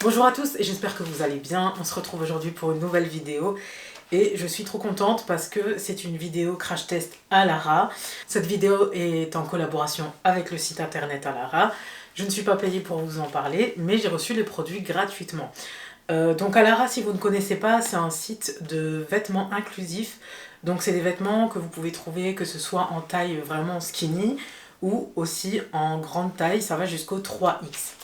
Bonjour à tous et j'espère que vous allez bien. On se retrouve aujourd'hui pour une nouvelle vidéo et je suis trop contente parce que c'est une vidéo crash test Alara. Cette vidéo est en collaboration avec le site internet Alara. Je ne suis pas payée pour vous en parler, mais j'ai reçu les produits gratuitement. Donc Alara, si vous ne connaissez pas, c'est un site de vêtements inclusifs. Donc c'est des vêtements que vous pouvez trouver que ce soit en taille vraiment skinny ou aussi en grande taille, ça va jusqu'au 3X.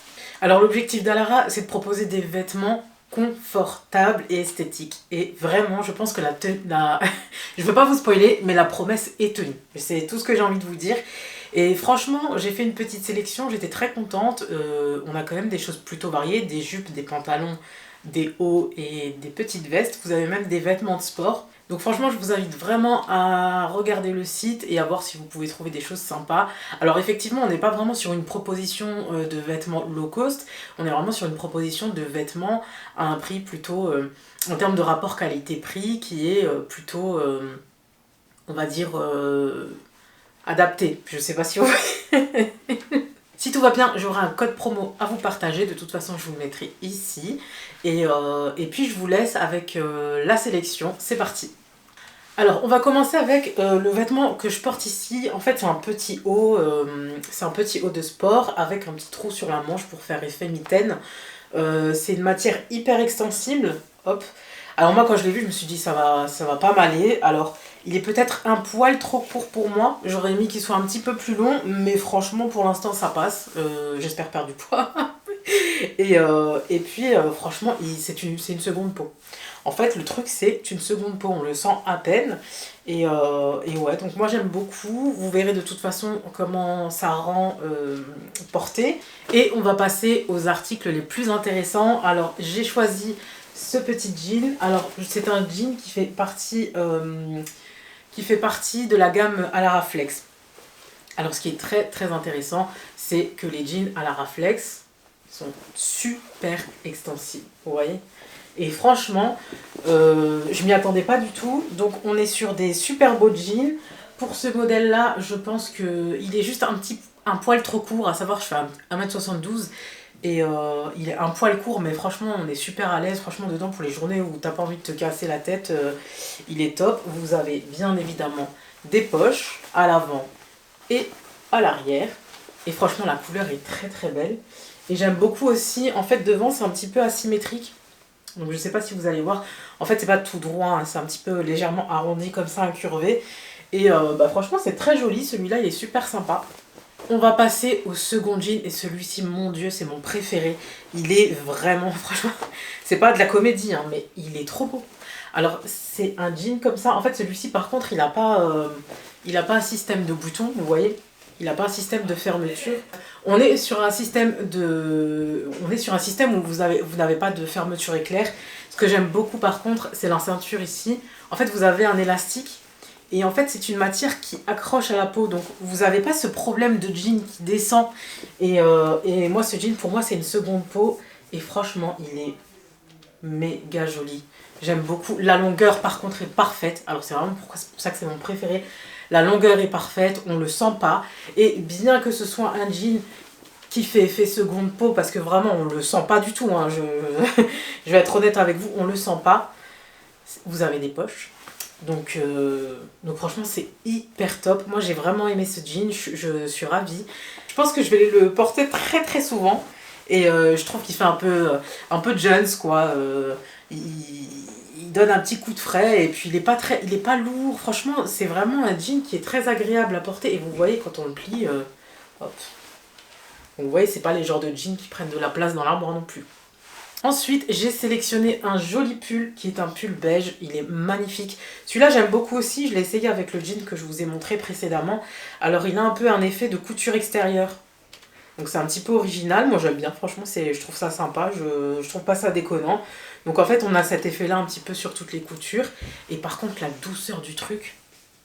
Alors l'objectif d'Alara, c'est de proposer des vêtements confortables et esthétiques. Et vraiment, je pense que je ne veux pas vous spoiler, mais la promesse est tenue. C'est tout ce que j'ai envie de vous dire. Et franchement, j'ai fait une petite sélection, j'étais très contente. On a quand même des choses plutôt variées, des jupes, des pantalons, des hauts et des petites vestes. Vous avez même des vêtements de sport. Donc franchement, je vous invite vraiment à regarder le site et à voir si vous pouvez trouver des choses sympas. Alors effectivement, on n'est pas vraiment sur une proposition de vêtements low cost, on est vraiment sur une proposition de vêtements à un prix plutôt, en termes de rapport qualité-prix, qui est plutôt, on va dire, adapté. Je sais pas si vous... Si tout va bien, j'aurai un code promo à vous partager. De toute façon, je vous le mettrai ici. Et puis, je vous laisse avec la sélection. C'est parti. Alors, on va commencer avec le vêtement que je porte ici. En fait, c'est un petit haut. C'est un petit haut de sport avec un petit trou sur la manche pour faire effet mitaine. C'est une matière hyper extensible. Hop. Alors moi, quand je l'ai vu, je me suis dit ça va pas m'aller. Alors, il est peut-être un poil trop court pour moi. J'aurais aimé qu'il soit un petit peu plus long, mais franchement, pour l'instant, ça passe. J'espère perdre du poids. Et puis, franchement, c'est une seconde peau. En fait, le truc, c'est une seconde peau. On le sent à peine. Et ouais, donc moi, j'aime beaucoup. Vous verrez de toute façon comment ça rend porté. Et on va passer aux articles les plus intéressants. Alors, j'ai choisi ce petit jean. Alors, c'est un jean qui fait partie de la gamme Alara Flex. Alors, ce qui est très très intéressant, c'est que les jeans Alara Flex sont super extensibles. Vous voyez ? Et franchement, je m'y attendais pas du tout. Donc, on est sur des super beaux jeans. Pour ce modèle-là, je pense qu'il est juste un poil trop court. À savoir, je fais 1m72. Et il est un poil court, mais franchement, on est super à l'aise. Franchement, dedans, pour les journées où t'as pas envie de te casser la tête, il est top. Vous avez bien évidemment des poches à l'avant et à l'arrière. Et franchement, la couleur est très très belle. Et j'aime beaucoup aussi, en fait, devant, c'est un petit peu asymétrique. Donc je sais pas si vous allez voir. En fait, c'est pas tout droit, hein, c'est un petit peu légèrement arrondi comme ça, incurvé. Et franchement, c'est très joli. Celui-là, il est super sympa. On va passer au second jean et celui-ci, mon Dieu, c'est mon préféré. Il est vraiment, franchement, c'est pas de la comédie, hein, mais il est trop beau. Alors, c'est un jean comme ça. En fait, celui-ci, par contre, il a pas un système de bouton, vous voyez. Il n'a pas un système de fermeture. On est sur un système où vous n'avez pas de fermeture éclair. Ce que j'aime beaucoup, par contre, c'est la ceinture ici. En fait, vous avez un élastique. Et en fait, c'est une matière qui accroche à la peau. Donc, vous n'avez pas ce problème de jean qui descend. Et moi, ce jean, pour moi, c'est une seconde peau. Et franchement, il est méga joli. J'aime beaucoup. La longueur, par contre, est parfaite. Alors, c'est pour ça que c'est mon préféré. La longueur est parfaite, on ne le sent pas. Et bien que ce soit un jean qui fait effet seconde peau, parce que vraiment, on ne le sent pas du tout. Hein, je vais être honnête avec vous, on ne le sent pas. Vous avez des poches. Donc franchement, c'est hyper top. Moi, j'ai vraiment aimé ce jean. Je suis ravie. Je pense que je vais le porter très très souvent. Et je trouve qu'il fait un peu Jones, quoi. Il donne un petit coup de frais et puis il est pas lourd. Franchement, c'est vraiment un jean qui est très agréable à porter. Et vous voyez, quand on le plie, hop. Vous voyez, c'est pas les genres de jeans qui prennent de la place dans l'armoire non plus. Ensuite, j'ai sélectionné un joli pull qui est un pull beige. Il est magnifique. Celui-là, j'aime beaucoup aussi. Je l'ai essayé avec le jean que je vous ai montré précédemment. Alors, il a un peu un effet de couture extérieure. Donc c'est un petit peu original, moi j'aime bien, franchement je trouve ça sympa, je trouve pas ça déconnant. Donc en fait on a cet effet là un petit peu sur toutes les coutures. Et par contre la douceur du truc,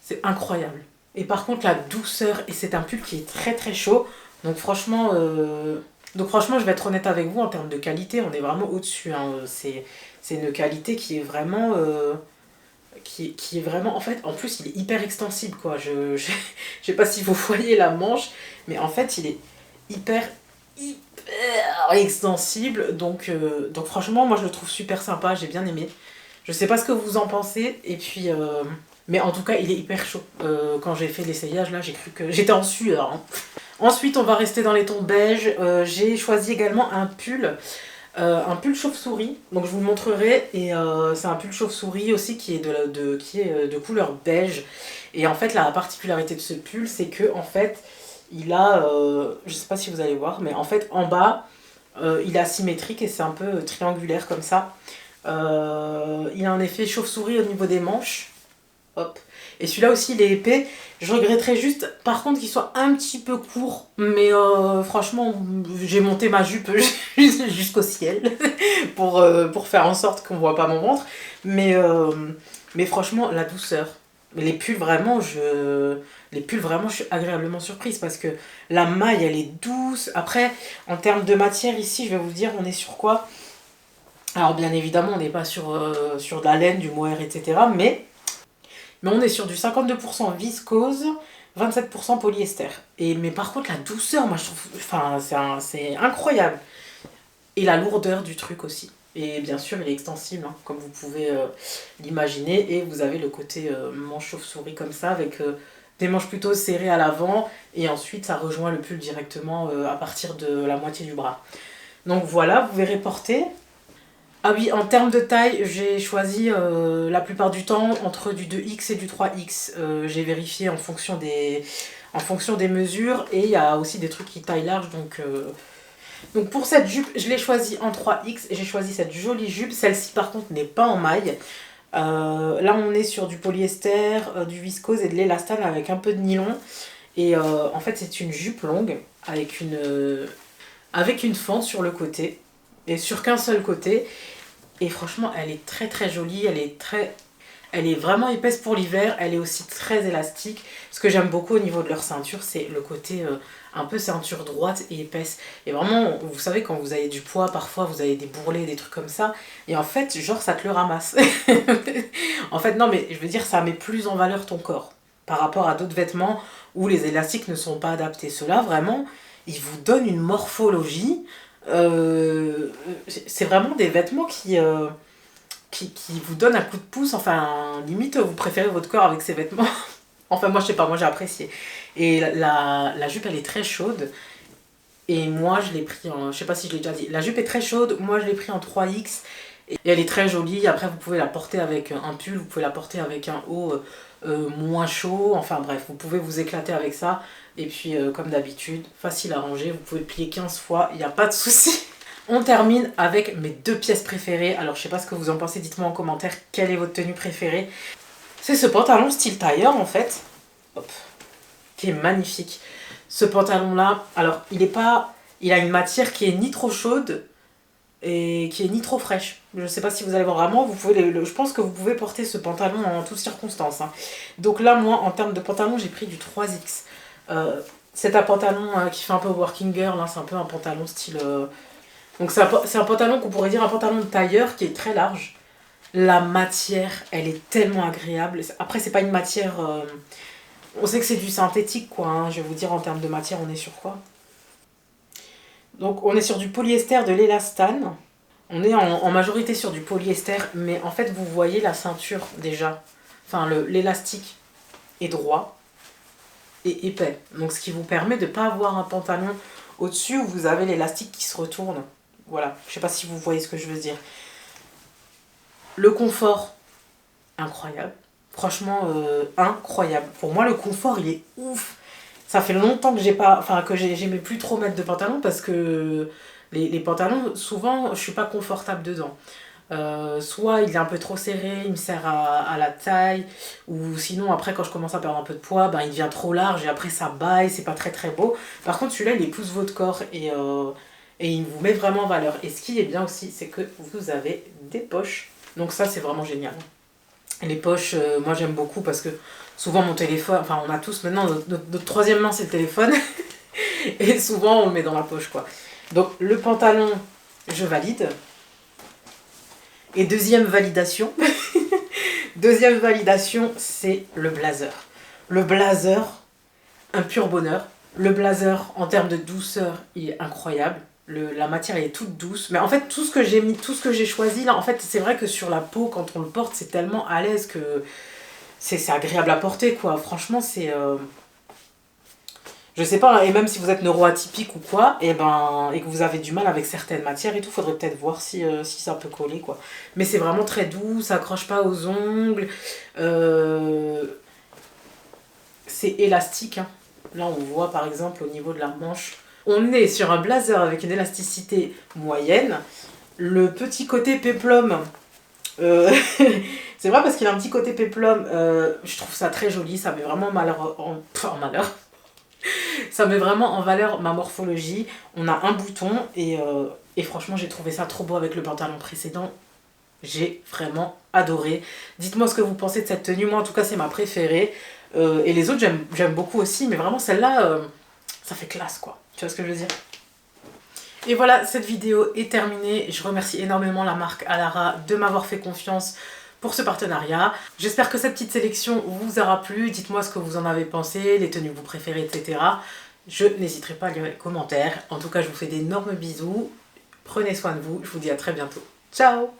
c'est incroyable. Et par contre la douceur, et c'est un pull qui est très très chaud. Donc franchement, je vais être honnête avec vous, en termes de qualité, on est vraiment au-dessus. Hein. C'est une qualité qui est vraiment... qui est vraiment, en fait, en plus il est hyper extensible quoi. Je sais pas si vous voyez la manche, mais en fait il est hyper extensible. Donc franchement, moi je le trouve super sympa, j'ai bien aimé. Je sais pas ce que vous en pensez, et puis... mais en tout cas, il est hyper chaud. Quand j'ai fait l'essayage, là, j'ai cru que... J'étais en sueur, hein. Ensuite, on va rester dans les tons beige. J'ai choisi également un pull chauve-souris. Donc je vous le montrerai. Et c'est un pull chauve-souris aussi qui est de couleur beige. Et en fait, la particularité de ce pull, c'est que en fait, il a... je sais pas si vous allez voir, mais en fait, en bas, il est asymétrique et c'est un peu triangulaire comme ça. Il a un effet chauve-souris au niveau des manches. Hop. Et celui-là aussi, il est épais. Je regretterais juste, par contre, qu'il soit un petit peu court. Mais franchement, j'ai monté ma jupe jusqu'au ciel pour faire en sorte qu'on voit pas mon ventre. Mais franchement, la douceur. Mais les pulls, vraiment, je suis agréablement surprise parce que la maille, elle est douce. Après, en termes de matière, ici, je vais vous dire, on est sur quoi? Alors, bien évidemment, on n'est pas sur de la laine, du mohair, etc. Mais on est sur du 52% viscose, 27% polyester. Mais par contre, la douceur, moi je trouve. Enfin, c'est incroyable. Et la lourdeur du truc aussi. Et bien sûr, il est extensible, hein, comme vous pouvez l'imaginer. Et vous avez le côté manche chauve-souris comme ça, avec des manches plutôt serrées à l'avant. Et ensuite, ça rejoint le pull directement à partir de la moitié du bras. Donc voilà, vous verrez porter. Ah oui, en termes de taille, j'ai choisi la plupart du temps entre du 2X et du 3X. J'ai vérifié en fonction des mesures et il y a aussi des trucs qui taillent large. Donc pour cette jupe, je l'ai choisie en 3X et j'ai choisi cette jolie jupe. Celle-ci par contre n'est pas en maille. Là on est sur du polyester, du viscose et de l'élastane avec un peu de nylon. Et en fait c'est une jupe longue avec une fente sur le côté. Et sur qu'un seul côté. Et franchement, elle est très très jolie. Elle est vraiment épaisse pour l'hiver. Elle est aussi très élastique. Ce que j'aime beaucoup au niveau de leur ceinture, c'est le côté un peu ceinture droite et épaisse. Et vraiment, vous savez, quand vous avez du poids, parfois vous avez des bourrelets, des trucs comme ça. Et en fait, genre, ça te le ramasse. En fait, non, mais je veux dire, ça met plus en valeur ton corps. Par rapport à d'autres vêtements où les élastiques ne sont pas adaptés. Ceux-là, vraiment, ils vous donnent une morphologie. C'est vraiment des vêtements qui vous donnent un coup de pouce. Enfin, limite, vous préférez votre corps avec ces vêtements. Enfin, moi, je sais pas, moi j'ai apprécié. Et la jupe, elle est très chaude. Et moi, je l'ai pris en. Je sais pas si je l'ai déjà dit. La jupe est très chaude. Moi, je l'ai pris en 3X. Et elle est très jolie. Après, vous pouvez la porter avec un pull. Vous pouvez la porter avec un haut moins chaud. Enfin, bref, vous pouvez vous éclater avec ça. Et puis, comme d'habitude, facile à ranger. Vous pouvez le plier 15 fois. Il n'y a pas de souci. On termine avec mes deux pièces préférées. Alors, je sais pas ce que vous en pensez. Dites-moi en commentaire quelle est votre tenue préférée. C'est ce pantalon style tailleur, en fait. Hop. Qui est magnifique. Ce pantalon-là, alors, il a une matière qui est ni trop chaude et qui est ni trop fraîche. Je sais pas si vous allez voir vraiment, je pense que vous pouvez porter ce pantalon en toutes circonstances, hein. Donc là, moi, en termes de pantalon, j'ai pris du 3X. C'est un pantalon qui fait un peu working girl, hein, c'est un peu un pantalon style... Donc c'est un pantalon qu'on pourrait dire un pantalon de tailleur qui est très large. La matière, elle est tellement agréable. Après, c'est pas une matière... On sait que c'est du synthétique, quoi, hein. Je vais vous dire en termes de matière, on est sur quoi? Donc on est sur du polyester, de l'élastane. On est en majorité sur du polyester, mais en fait vous voyez la ceinture déjà. Enfin l'élastique est droit et épais. Donc ce qui vous permet de ne pas avoir un pantalon au-dessus où vous avez l'élastique qui se retourne. Voilà, je sais pas si vous voyez ce que je veux dire. Le confort, incroyable. Franchement, incroyable. Pour moi le confort il est ouf. Ça fait longtemps que j'aimais plus trop mettre de pantalon parce que les pantalons, souvent, je suis pas confortable dedans. Soit il est un peu trop serré, il me sert à la taille, ou sinon après quand je commence à perdre un peu de poids, ben, il devient trop large et après ça baille, c'est pas très très beau. Par contre celui-là il épouse votre corps et il vous met vraiment en valeur. Et ce qui est bien aussi, c'est que vous avez des poches. Donc ça c'est vraiment génial. Les poches, moi j'aime beaucoup parce que souvent mon téléphone, enfin on a tous maintenant, notre troisième main c'est le téléphone. Et souvent on le met dans la poche, quoi. Donc le pantalon, je valide. Et deuxième validation, deuxième validation, c'est le blazer. Le blazer, un pur bonheur. Le blazer, en termes de douceur, il est incroyable. La matière elle est toute douce. Mais en fait, tout ce que j'ai mis, tout ce que j'ai choisi là, en fait, c'est vrai que sur la peau, quand on le porte, c'est tellement à l'aise que c'est agréable à porter, quoi. Franchement, c'est... Je sais pas, et même si vous êtes neuroatypique ou quoi, et que vous avez du mal avec certaines matières et tout, faudrait peut-être voir si ça peut coller, quoi. Mais c'est vraiment très doux, ça accroche pas aux ongles. Euh, c'est élastique, hein. Là, on voit par exemple au niveau de la manche. On est sur un blazer avec une élasticité moyenne. Le petit côté péplum, euh, c'est vrai parce qu'il a un petit côté péplum, je trouve ça très joli, ça met vraiment en malheur. Ça met vraiment en valeur ma morphologie. On a un bouton et franchement j'ai trouvé ça trop beau avec le pantalon précédent. J'ai vraiment adoré. Dites-moi ce que vous pensez de cette tenue. Moi en tout cas c'est ma préférée. Et les autres j'aime beaucoup aussi. Mais vraiment celle-là, ça fait classe quoi. Tu vois ce que je veux dire? Et voilà, cette vidéo est terminée. Je remercie énormément la marque Alara de m'avoir fait confiance pour ce partenariat. J'espère que cette petite sélection vous aura plu. Dites-moi ce que vous en avez pensé, les tenues que vous préférez, etc. Je n'hésiterai pas à lire les commentaires. En tout cas, je vous fais d'énormes bisous. Prenez soin de vous. Je vous dis à très bientôt. Ciao!